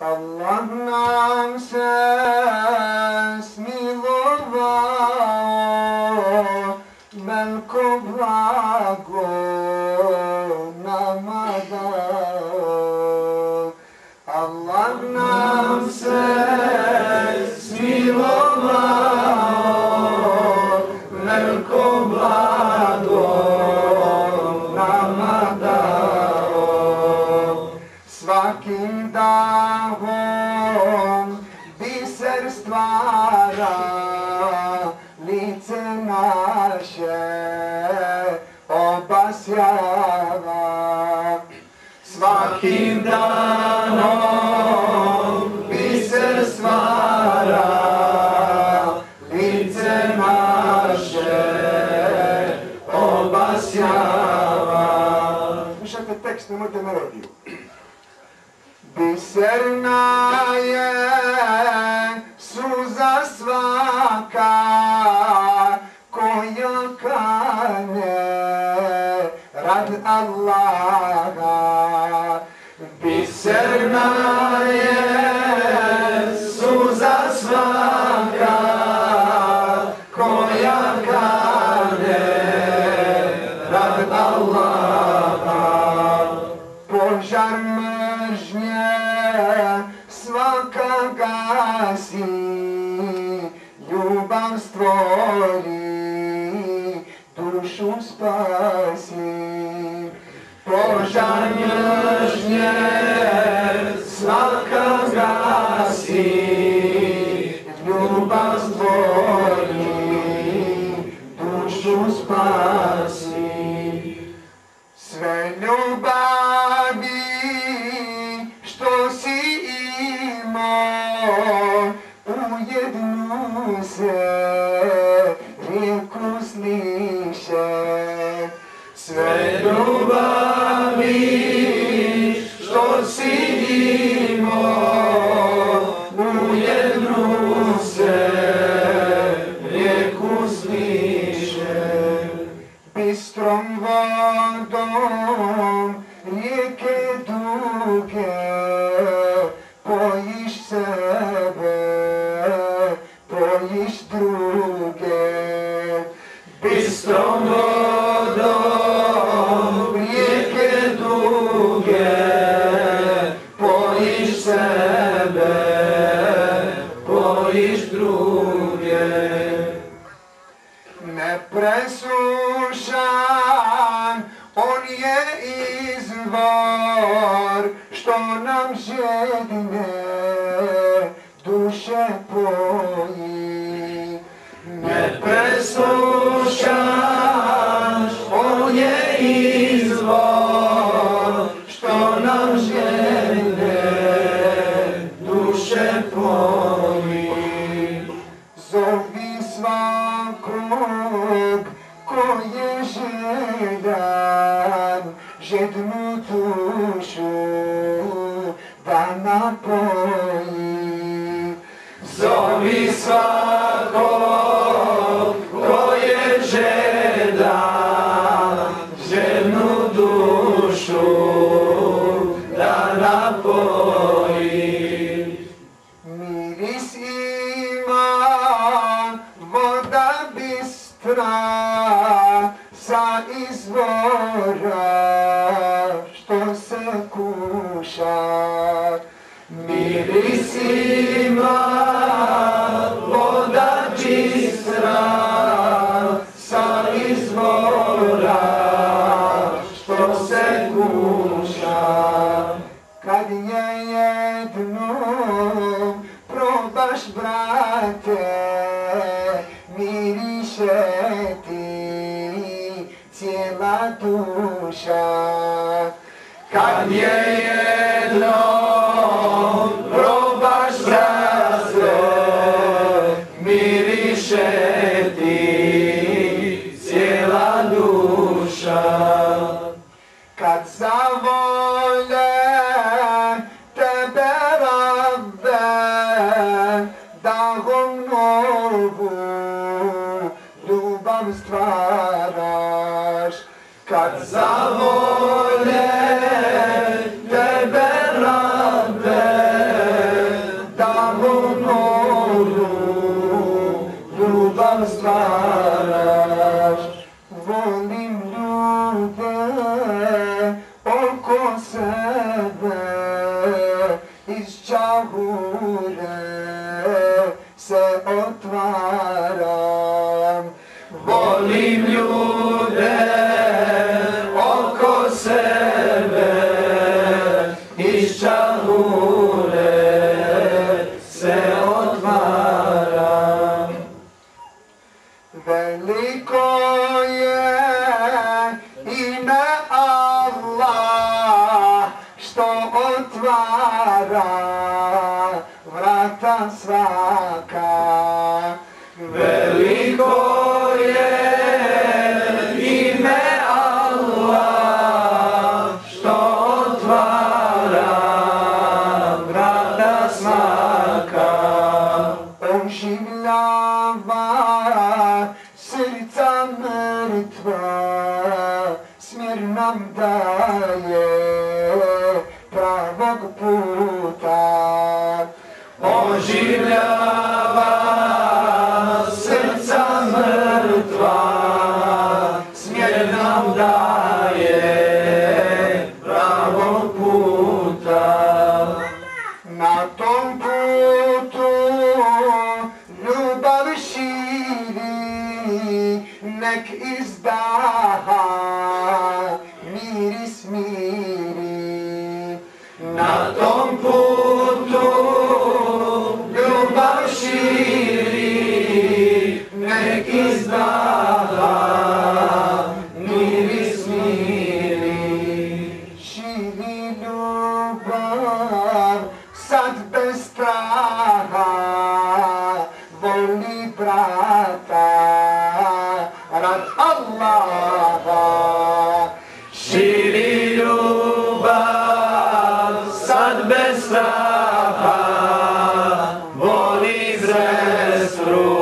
Allah nam se smilovao, veliko blago nama dao. Allah nam se smilovao, veliko blago nama dao. Svakim dahom biser stvara, lice naše obasjava. Svakim danom biser stvara, lice naše obasjava. Slušajte tekst, nemojte melodiju. Biserna je suza svaka koja kane rad Allaha. Biserna je suza svaka koja kane rad Allaha. Požar mržnje svaka gasi, ljubav stvori, dušu spasi. Požar mržnje svaka gasi, ljubav stvori, dušu spasi. Sve ljubavi što si imao, u jednu se rijeku sliše. Sve ljubavi što si imao, u jednu se rijeku sliše. Bistrom vodom rijeke duge, pojiš sebe, pojiš druge. Bistrom vodom rijeke duge, pojiš sebe, pojiš druge. Nepresušan, on je izvor što nam žedne duše poji. Nepresušan, on je izvor što nam žedne duše poji. Zovi svakog ko je željan, žednu dušu da napoji. Zovi svakog ko je željan, žednu dušu da napoji. Miris ima voda bistra sa izvora što se kuša. Miris ima voda bistra sa izvora što se kuša. Kad je jednom probaš, brate, miriše ti cijela duša. Kad je jednom probaš, brate, miriše ti cijela duša. Kad zavole tebe Rabbe, dahom novu ljubav stvaraš. Kad zavole tebe Rabbe, mrtva, smjer nam daje pravog puta. Oživljava srca mrtva, smjer nam daje pravog puta. Na tom putu ljubav širi, nek izdaha miris miri. Na tom putu ljubav širi, nek izdaha miris miri. Širi ljubav sad bez straha, voli brata rad Allaha. Širi ljubav sad bez straha, voli sestru